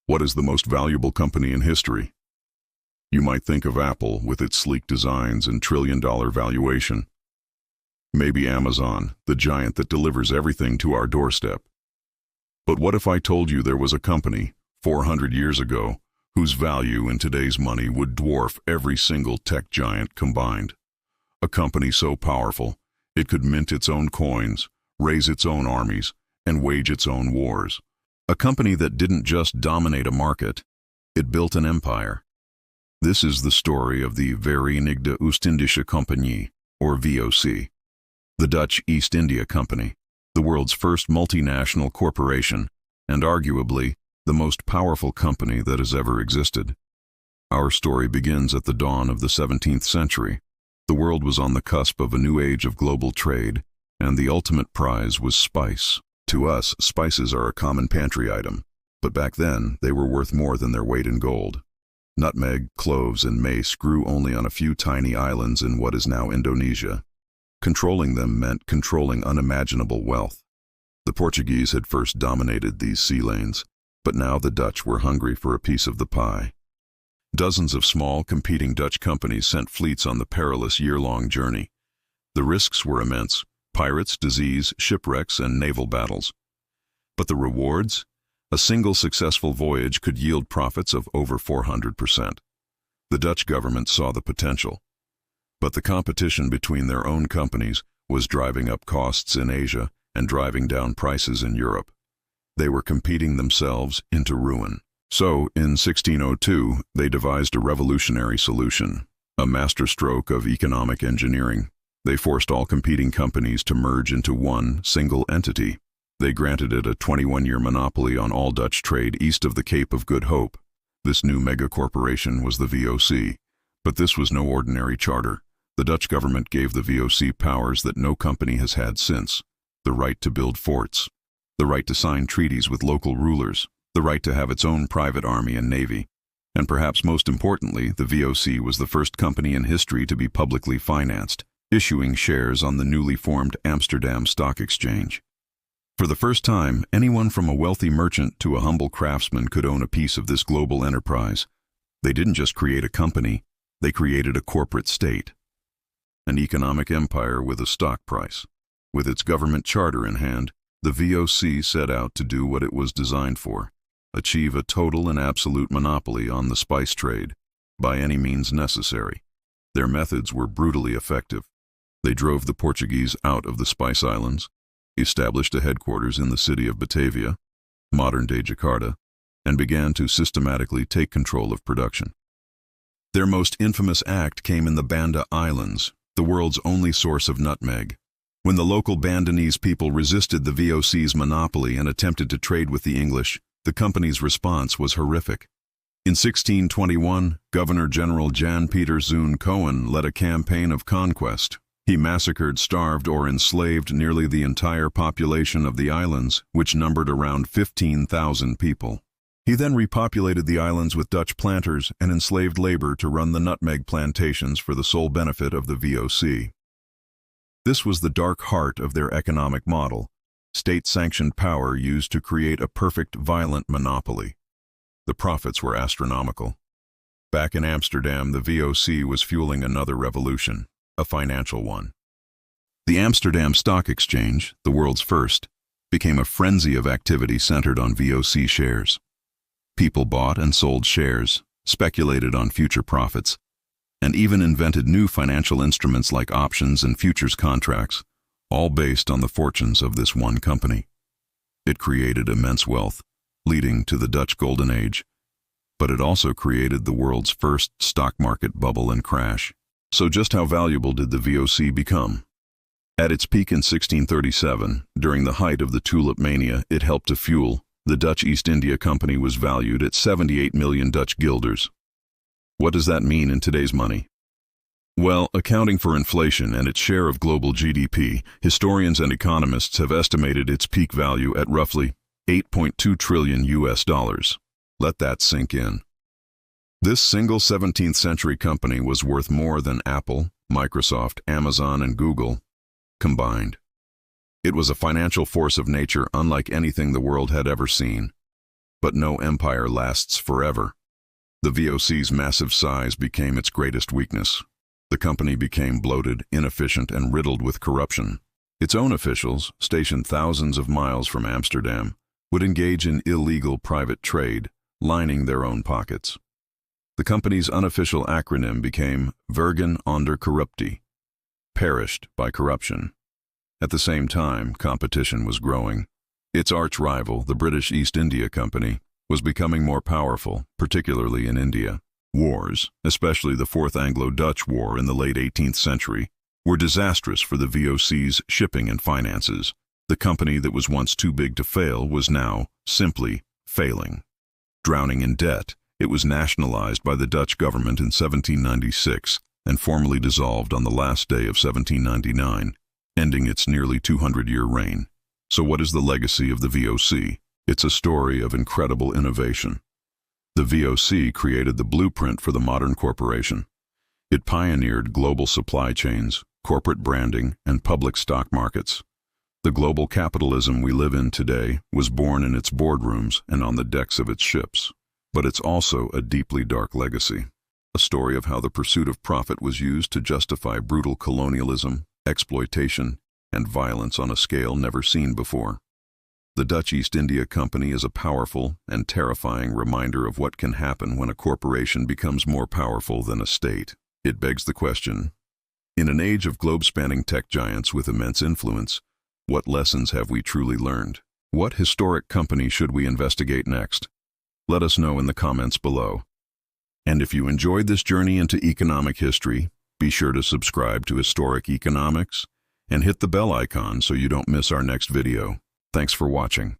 What is the most valuable company in history? You might think of Apple with its sleek designs and trillion-dollar valuation. Maybe Amazon, the giant that delivers everything to our doorstep. But what if I told you there was a company, 400 years ago, whose value in today's money would dwarf every single tech giant combined? A company so powerful, it could mint its own coins, raise its own armies, and wage its own wars. A company that didn't just dominate a market, it built an empire. This is the story of the Verenigde Oostindische Compagnie, or VOC, the Dutch East India Company, the world's first multinational corporation, and arguably the most powerful company that has ever existed. Our story begins at the dawn of the 17th century. The world was on the cusp of a new age of global trade, and the ultimate prize was spice. To us, spices are a common pantry item, but back then they were worth more than their weight in gold. Nutmeg, cloves, and mace grew only on a few tiny islands in what is now Indonesia. Controlling them meant controlling unimaginable wealth. The Portuguese had first dominated these sea lanes, but now the Dutch were hungry for a piece of the pie. Dozens of small, competing Dutch companies sent fleets on the perilous year-long journey. The risks were immense: pirates, disease, shipwrecks, and naval battles. But the rewards? A single successful voyage could yield profits of over 400%. The Dutch government saw the potential. But the competition between their own companies was driving up costs in Asia and driving down prices in Europe. They were competing themselves into ruin. So, in 1602, they devised a revolutionary solution, a masterstroke of economic engineering. They forced all competing companies to merge into one single entity. They granted it a 21-year monopoly on all Dutch trade east of the Cape of Good Hope. This new mega-corporation was the VOC. But this was no ordinary charter. The Dutch government gave the VOC powers that no company has had since: the right to build forts, the right to sign treaties with local rulers, the right to have its own private army and navy. And perhaps most importantly, the VOC was the first company in history to be publicly financed, issuing shares on the newly formed Amsterdam Stock Exchange. For the first time, anyone from a wealthy merchant to a humble craftsman could own a piece of this global enterprise. They didn't just create a company, they created a corporate state, an economic empire with a stock price. With its government charter in hand, the VOC set out to do what it was designed for: achieve a total and absolute monopoly on the spice trade, by any means necessary. Their methods were brutally effective. They drove the Portuguese out of the Spice Islands, established a headquarters in the city of Batavia, modern-day Jakarta, and began to systematically take control of production. Their most infamous act came in the Banda Islands, the world's only source of nutmeg. When the local Bandanese people resisted the VOC's monopoly and attempted to trade with the English, the company's response was horrific. In 1621, Governor-General Jan Pieter Zoon Koen led a campaign of conquest. He massacred, starved, or enslaved nearly the entire population of the islands, which numbered around 15,000 people. He then repopulated the islands with Dutch planters and enslaved labor to run the nutmeg plantations for the sole benefit of the VOC. This was the dark heart of their economic model: state-sanctioned power used to create a perfect, violent monopoly. The profits were astronomical. Back in Amsterdam, the VOC was fueling another revolution, a financial one. The Amsterdam Stock Exchange, the world's first, became a frenzy of activity centered on VOC shares. People bought and sold shares, speculated on future profits, and even invented new financial instruments like options and futures contracts, all based on the fortunes of this one company. It created immense wealth, leading to the Dutch Golden Age, but it also created the world's first stock market bubble and crash. So just how valuable did the VOC become? At its peak in 1637, during the height of the tulip mania it helped to fuel, the Dutch East India Company was valued at 78 million Dutch guilders. What does that mean in today's money? Well, accounting for inflation and its share of global GDP, historians and economists have estimated its peak value at roughly $8.2 trillion. Let that sink in. This single 17th century company was worth more than Apple, Microsoft, Amazon, and Google combined. It was a financial force of nature unlike anything the world had ever seen. But no empire lasts forever. The VOC's massive size became its greatest weakness. The company became bloated, inefficient, and riddled with corruption. Its own officials, stationed thousands of miles from Amsterdam, would engage in illegal private trade, lining their own pockets. The company's unofficial acronym became Vergen onder Corruptie, perished by corruption. At the same time, competition was growing. Its arch-rival, the British East India Company, was becoming more powerful, particularly in India. Wars, especially the Fourth Anglo-Dutch War in the late 18th century, were disastrous for the VOC's shipping and finances. The company that was once too big to fail was now simply failing. Drowning in debt, it was nationalized by the Dutch government in 1796 and formally dissolved on the last day of 1799, ending its nearly 200-year reign. So what is the legacy of the VOC? It's a story of incredible innovation. The VOC created the blueprint for the modern corporation. It pioneered global supply chains, corporate branding, and public stock markets. The global capitalism we live in today was born in its boardrooms and on the decks of its ships. But it's also a deeply dark legacy, a story of how the pursuit of profit was used to justify brutal colonialism, exploitation, and violence on a scale never seen before. The Dutch East India Company is a powerful and terrifying reminder of what can happen when a corporation becomes more powerful than a state. It begs the question, in an age of globe-spanning tech giants with immense influence, what lessons have we truly learned? What historic company should we investigate next? Let us know in the comments below. And if you enjoyed this journey into economic history, be sure to subscribe to Historic Economics and hit the bell icon so you don't miss our next video. Thanks for watching.